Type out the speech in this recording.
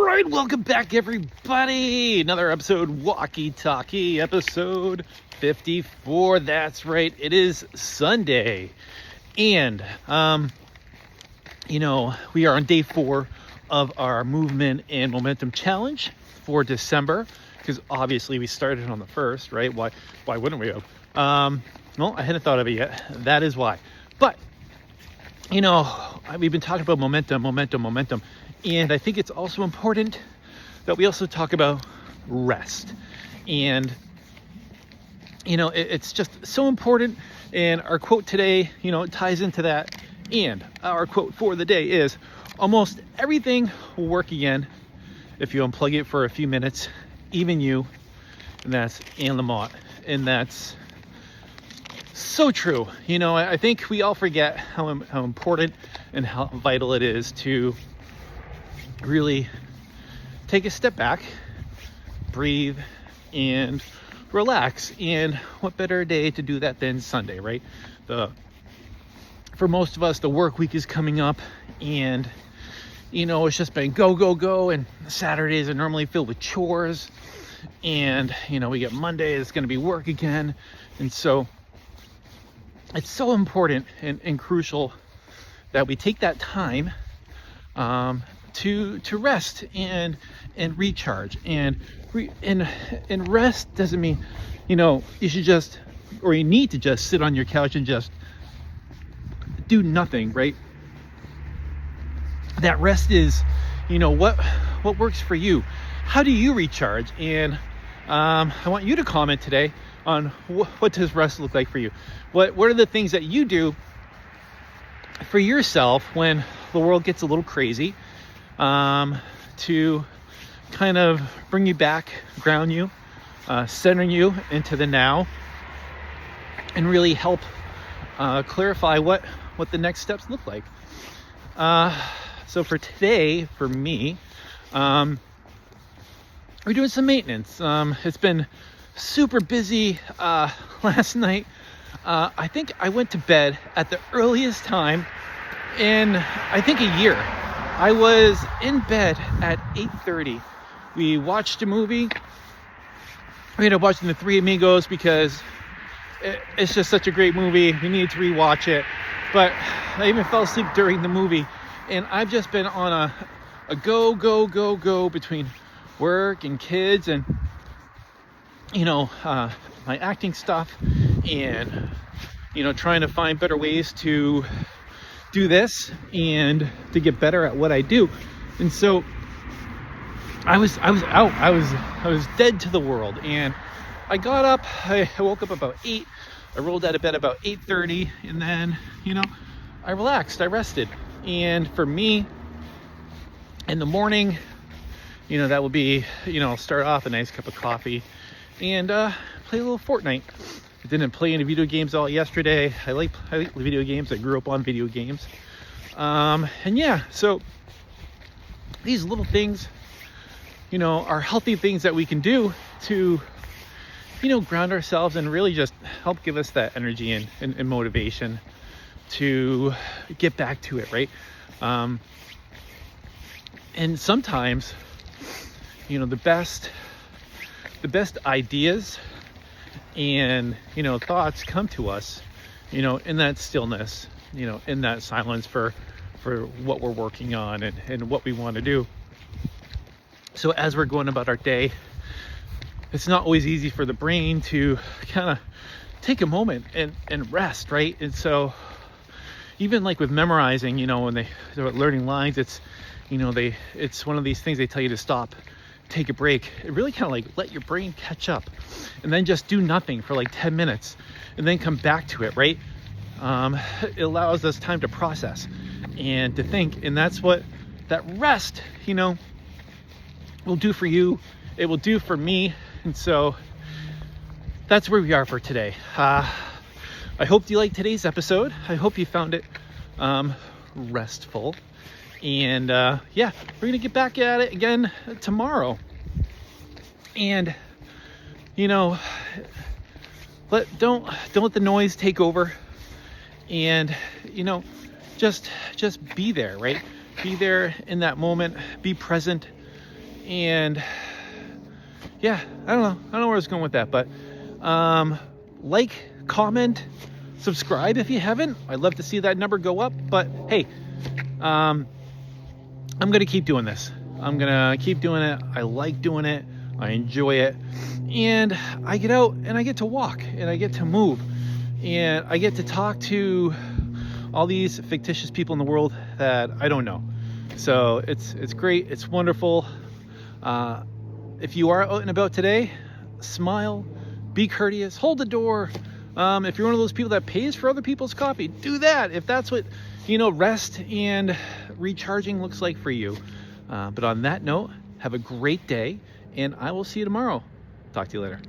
right, welcome back, everybody. Another episode, Walky Talky, episode 54. That's right, it is Sunday. And, we are on day 4 of our movement and momentum challenge for December, because obviously we started on the 1st, right? Why wouldn't we have? Well, I hadn't thought of it yet. That is why. But, we've been talking about momentum. And I think it's also important that we also talk about rest. And, it's just so important. And our quote today, ties into that. And our quote for the day is, almost everything will work again if you unplug it for a few minutes, even you. And that's Anne Lamott. And that's so true. I think we all forget how important and how vital it is to really take a step back, breathe, and relax. And what better day to do that than Sunday, right? For most of us, the work week is coming up, and it's just been go, and Saturdays are normally filled with chores, and we get Monday, it's going to be work again. And so it's so important and crucial that we take that time to rest and recharge. And rest doesn't mean you should just, or you need to just sit on your couch and just do nothing, right? That rest is what works for you. How do you recharge? And I want you to comment today on what does rest look like for you. What are the things that you do for yourself when the world gets a little crazy, to kind of bring you back, ground you, center you into the now, and really help clarify what the next steps look like. So for today, for me, we're doing some maintenance. It's been super busy. Last night, I think I went to bed at the earliest time in, I think, a year. I was in bed at 8:30. We watched a movie. We ended up watching The Three Amigos because it's just such a great movie. We needed to rewatch it. But I even fell asleep during the movie. And I've just been on a go between work and kids and, my acting stuff, and, trying to find better ways to do this and to get better at what I do. And so I was out. I was dead to the world. And I got up, I woke up about 8. I rolled out of bed about 8:30, and then, I relaxed, I rested. And for me, in the morning, that would be, start off a nice cup of coffee and play a little Fortnite. I didn't play any video games all yesterday. I like video games. I grew up on video games. So these little things, are healthy things that we can do to, ground ourselves and really just help give us that energy and motivation to get back to it, right? And sometimes, the best ideas and thoughts come to us in that stillness, in that silence for what we're working on and what we want to do. So as we're going about our day, it's not always easy for the brain to kind of take a moment and rest, right? And so even like with memorizing, when they're learning lines, it's it's one of these things they tell you to stop, take a break. It really kind of like let your brain catch up, and then just do nothing for like 10 minutes and then come back to it, right? It allows us time to process and to think. And that's what that rest, will do for you. It will do for me. And so that's where we are for today. I hope you liked today's episode. I hope you found it restful. And we're gonna get back at it again tomorrow. And don't let the noise take over. And just be there, right? Be there in that moment. Be present. And yeah, I don't know where I was going with that, but like, comment, subscribe if you haven't. I'd love to see that number go up. But hey, I'm gonna keep doing this. I'm gonna keep doing it. I like doing it. I enjoy it. And I get out and I get to walk and I get to move and I get to talk to all these fictitious people in the world that I don't know. So it's great. It's wonderful. If you are out and about today, smile, be courteous, hold the door. If you're one of those people that pays for other people's coffee, do that. If that's what, rest and recharging looks like for you. But on that note, have a great day, and I will see you tomorrow. Talk to you later.